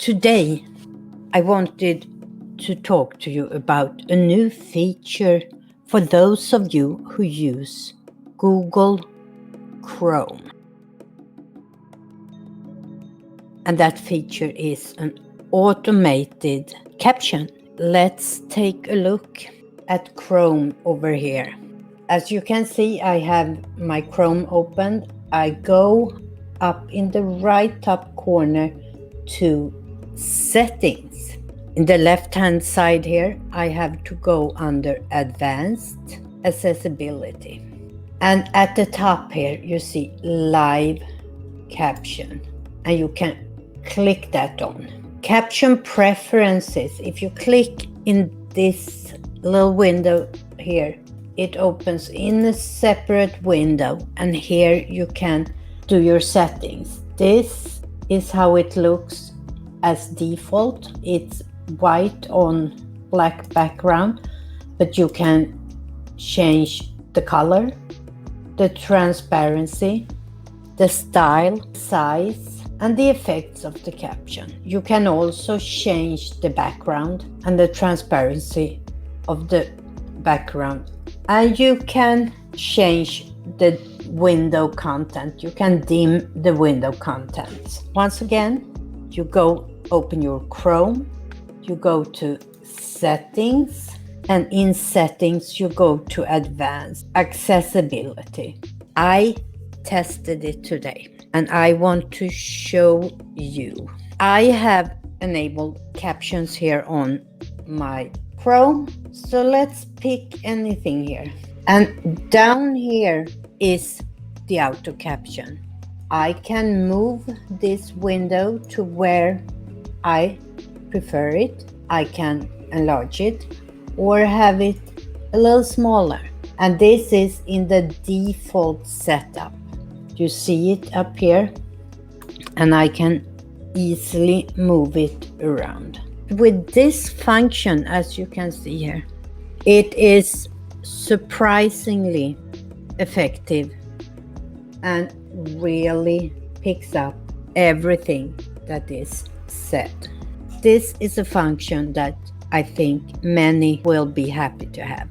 Today, I wanted to talk to you about a new feature for those of you who use Google Chrome. And that feature is an automated caption. Let's take a look at Chrome over here. As you can see, I have my Chrome open. I go up in the right top corner to Settings. In the left-hand side here, I have to go under Advanced Accessibility. And at the top here, you see Live Caption. And you can click that on. Caption Preferences. If you click in this little window here, it opens in a separate window. And here you can do your settings. This is how it looks as default. It's white on black background, but you can change the color, the transparency, the style, size, and the effects of the caption. You can also change the background and the transparency of the background. And you can change the window content. You can dim the window content. Once again, you go open your Chrome, you go to Settings, and in Settings you go to Advanced Accessibility. I tested it today and I want to show you. I have enabled captions here on my Chrome, so let's pick anything here. And down here is the auto caption. I can move this window to where I prefer it. I can enlarge it or have it a little smaller. And this is in the default setup. You see it up here, and I can easily move it around. With this function, as you can see here, it is surprisingly effective and really picks up everything that is said. This is a function that I think many will be happy to have.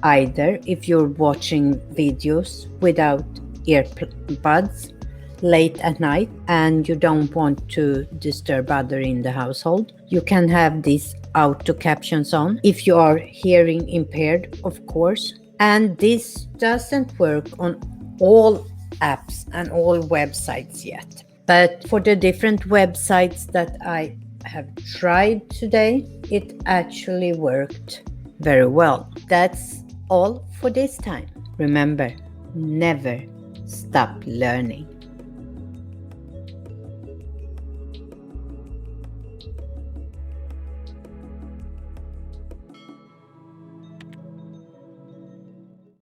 Either if you're watching videos without earbuds late at night and you don't want to disturb others in the household, you can have these auto captions on. If you are hearing impaired, of course. And this doesn't work on all apps and all websites yet. But for the different websites that I have tried today, it actually worked very well. That's all for this time. Remember, never stop learning.